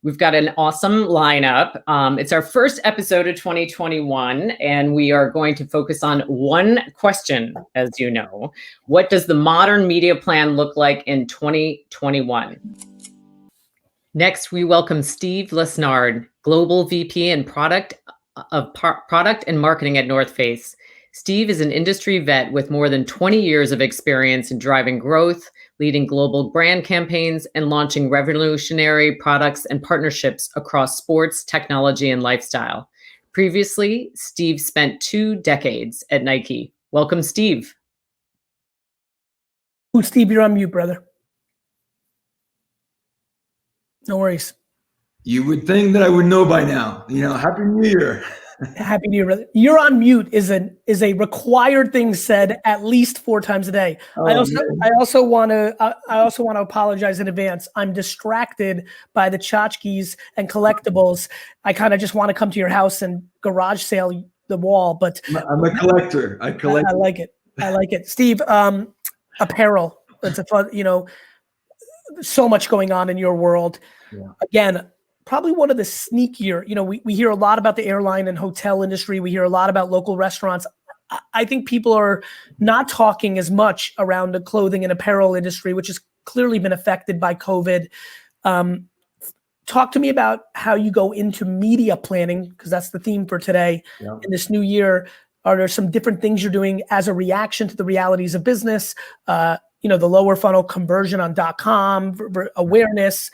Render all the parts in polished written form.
We've got an awesome lineup. It's our first episode of 2021, and we are going to focus on one question, as you know. What does the modern media plan look like in 2021? Next, we welcome Steve Lesnard, Global VP and Product and Marketing at North Face. Steve is an industry vet with more than 20 years of experience in driving growth, leading global brand campaigns, and launching revolutionary products and partnerships across sports, technology, and lifestyle. Previously, Steve spent 2 decades at Nike. Welcome, Steve. Ooh, Steve, you're on mute, brother. No worries. You would think that I would know by now. Happy New Year. Happy New Year, brother. You're on mute is a required thing said at least 4 times a day. Oh, I also want to apologize in advance. I'm distracted by the tchotchkes and collectibles. I kind of just want to come to your house and garage sale the wall, but I'm a collector. I collect. I like it. I like it. Steve, apparel. It's a fun, so much going on in your world. Yeah. Again, probably one of the sneakier, we hear a lot about the airline and hotel industry. We hear a lot about local restaurants. I think people are not talking as much around the clothing and apparel industry, which has clearly been affected by COVID. Talk to me about how you go into media planning, because that's the theme for today. Yeah. In this new year. Are there some different things you're doing as a reaction to the realities of business? The lower funnel conversion on .com, awareness.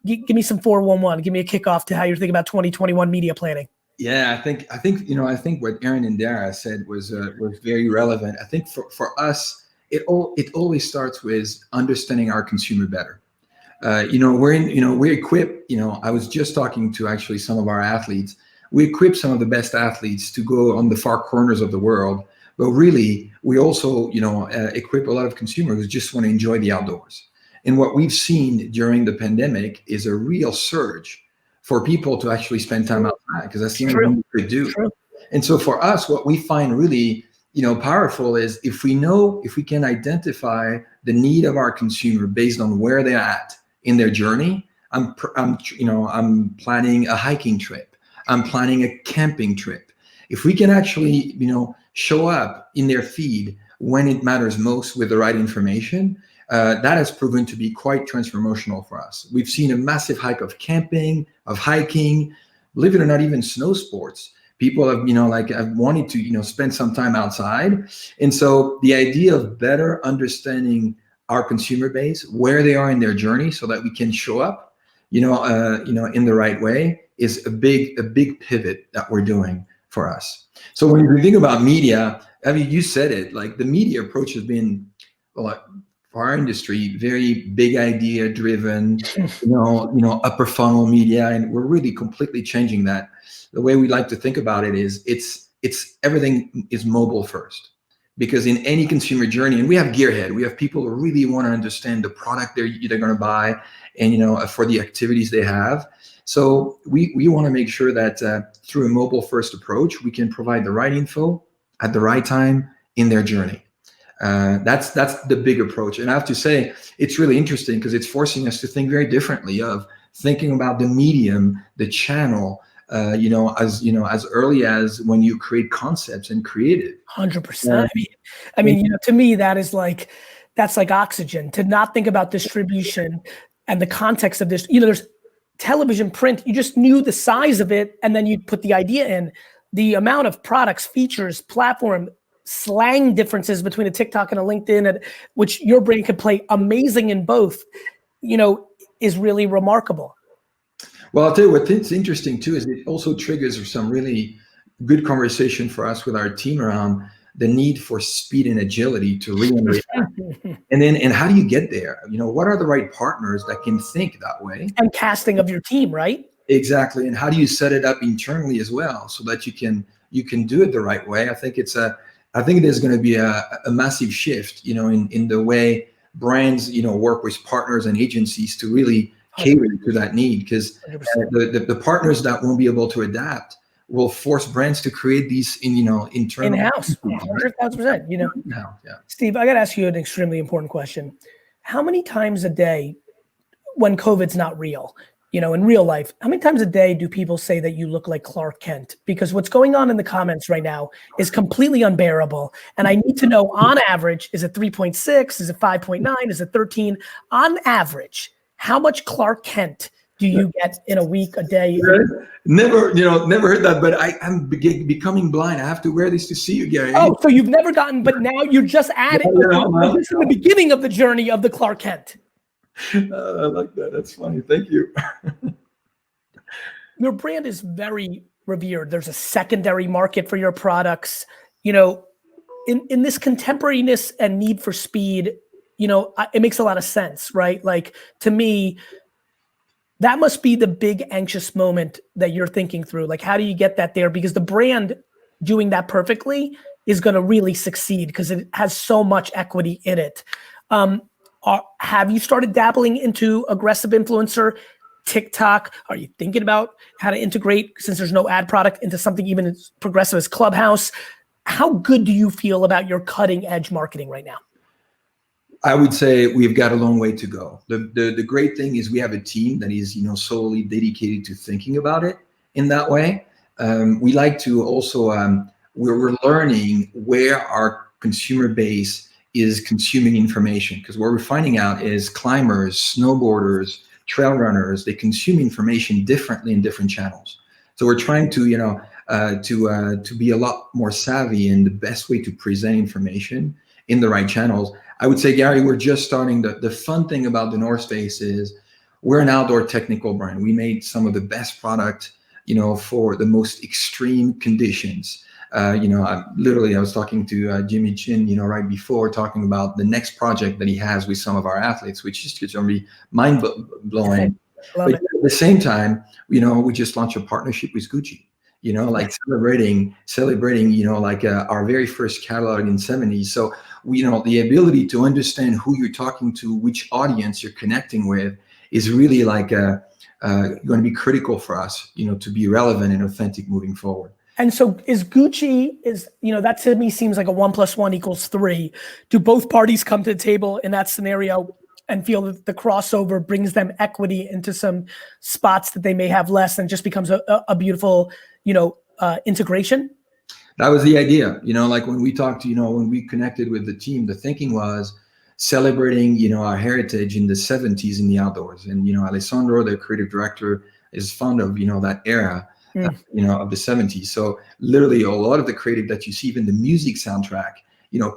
Give me some 411. Give me a kickoff to how you're thinking about 2021 media planning. Yeah, I think what Aron and Dara said was very relevant. I think for us, it always starts with understanding our consumer better. We're equipped. I was just talking to actually some of our athletes. We equip some of the best athletes to go on the far corners of the world, but really we also equip a lot of consumers who just want to enjoy the outdoors. And what we've seen during the pandemic is a real surge for people to actually spend time outside, because that's the only thing we could do. True. And so for us, what we find really, powerful is if we can identify the need of our consumer based on where they're at in their journey. I'm planning a hiking trip. I'm planning a camping trip. If we can actually, show up in their feed when it matters most with the right information, that has proven to be quite transformational for us. We've seen a massive hike of camping, of hiking, believe it or not, even snow sports. People have, have wanted to, spend some time outside. And so the idea of better understanding our consumer base, where they are in their journey, so that we can show up, in the right way, is a big pivot that we're doing for us. So when you think about media, you said it, like the media approach has been, for our industry, very big idea driven, upper funnel media, and we're really completely changing that. The way we like to think about it is it's everything is mobile first, because in any consumer journey, and we have gearhead, we have people who really want to understand the product they're going to buy, and for the activities they have. So we want to make sure that through a mobile first approach, we can provide the right info at the right time in their journey. That's the big approach. And I have to say, it's really interesting because it's forcing us to think very differently of thinking about the medium, the channel, as early as when you create concepts and creative. 100%. I mean, to me, that's like oxygen, to not think about distribution and the context of this. There's television, print, you just knew the size of it, and then you'd put the idea in. The amount of products, features, platform, slang differences between a TikTok and a LinkedIn, which your brain could play amazing in both, is really remarkable. Well, I'll tell you what's interesting too, is it also triggers some really good conversation for us with our team around the need for speed and agility to react. and how do you get there? What are the right partners that can think that way? And casting of your team, right? Exactly. And how do you set it up internally as well, so that you can do it the right way? I think there's going to be a massive shift, in the way brands, work with partners and agencies to really cater to that need, because the partners that won't be able to adapt will force brands to create these internal in-house, 100,000%. Yeah. Steve, I got to ask you an extremely important question. How many times a day, when COVID's not real, in real life, how many times a day do people say that you look like Clark Kent? Because what's going on in the comments right now is completely unbearable. And I need to know, on average, is it 3.6? Is it 5.9? Is it 13? On average, how much Clark Kent do you get in a week, a day? Never heard that, but I'm becoming blind. I have to wear this to see you, Gary. Oh, so you've never gotten, but now you're just adding, this is the beginning of the journey of the Clark Kent. I like that. That's funny. Thank you. Your brand is very revered. There's a secondary market for your products. In this contemporariness and need for speed, it makes a lot of sense, right? Like, to me, that must be the big anxious moment that you're thinking through. Like, how do you get that there? Because the brand doing that perfectly is going to really succeed because it has so much equity in it. Have you started dabbling into aggressive influencer, TikTok? Are you thinking about how to integrate, since there's no ad product, into something even as progressive as Clubhouse? How good do you feel about your cutting edge marketing right now? I would say we've got a long way to go. The great thing is we have a team that is solely dedicated to thinking about it in that way. We like to also we're learning where our consumer base is consuming information, because what we're finding out is climbers, snowboarders, trail runners, they consume information differently in different channels. So we're trying to to be a lot more savvy in the best way to present information in the right channels. I would say, Gary, we're just starting. The fun thing about the North Face is we're an outdoor technical brand. We made some of the best product, for the most extreme conditions. I was talking to Jimmy Chin, right before, talking about the next project that he has with some of our athletes, which is going to be mind blowing. But at the same time, we just launched a partnership with Gucci. Celebrating, our very first catalog in the 70s. So, the ability to understand who you're talking to, which audience you're connecting with, is really going to be critical for us, to be relevant and authentic moving forward. And so is Gucci, that to me seems like a 1 + 1 = 3. Do both parties come to the table in that scenario and feel that the crossover brings them equity into some spots that they may have less, and just becomes a beautiful, integration? That was the idea. When we talked to, when we connected with the team, the thinking was celebrating, our heritage in the 70s in the outdoors. And, Alessandro, the creative director, is fond of, that era, of the 70s. So literally a lot of the creative that you see, even the music soundtrack,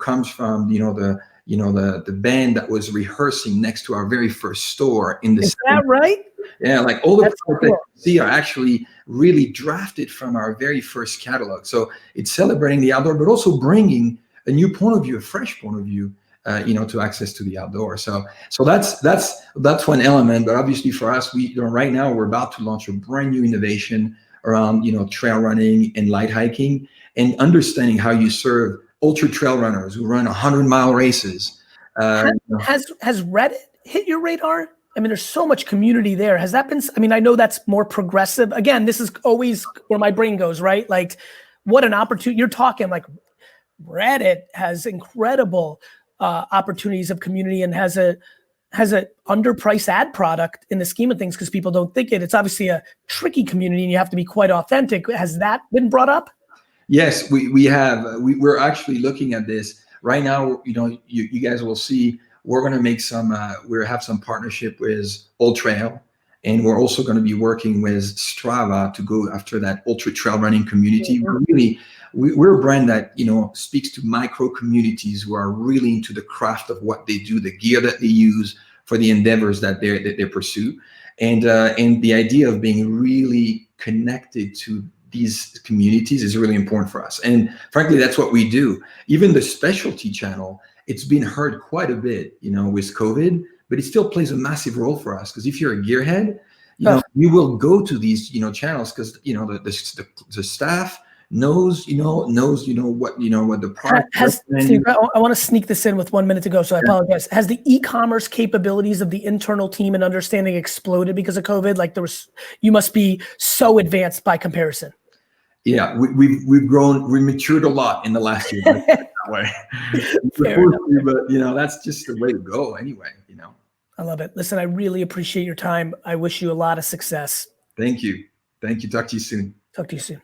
comes from, the band that was rehearsing next to our very first store in the 70s. Is that right? Yeah, like all the That's products cool. that you see are actually really drafted from our very first catalog. So it's celebrating the outdoor, but also bringing a new point of view, a fresh point of view, to access to the outdoor. So that's one element. But obviously for us, right now we're about to launch a brand new innovation around trail running and light hiking, and understanding how you serve ultra trail runners who run 100-mile races. Has Reddit hit your radar? I mean, there's so much community there. Has that been, I know that's more progressive. Again, this is always where my brain goes, right? Like, what an opportunity. You're talking like Reddit has incredible opportunities of community, and has a underpriced ad product in the scheme of things, because people don't think it. It's obviously a tricky community and you have to be quite authentic. Has that been brought up? Yes, we have. We're actually looking at this right now. You guys will see. We're going to make we have some partnership with Old Trail, and we're also going to be working with Strava to go after that ultra trail running community. We're a brand that speaks to micro communities who are really into the craft of what they do, the gear that they use for the endeavors that they pursue, and the idea of being really connected to these communities is really important for us. And frankly, that's what we do. Even the specialty channel, it's been hurt quite a bit, with COVID, but it still plays a massive role for us, because if you're a gearhead, you will go to these, channels, because the staff knows what the product has. I want to sneak this in with 1 minute to go, so I apologize. Has the e-commerce capabilities of the internal team and understanding exploded because of COVID? Like, you must be so advanced by comparison. Yeah, we've grown, we matured a lot in the last year. That way. But that's just the way to go anyway. I love it. Listen, I really appreciate your time. I wish you a lot of success. Thank you. Talk to you soon. Talk to you soon.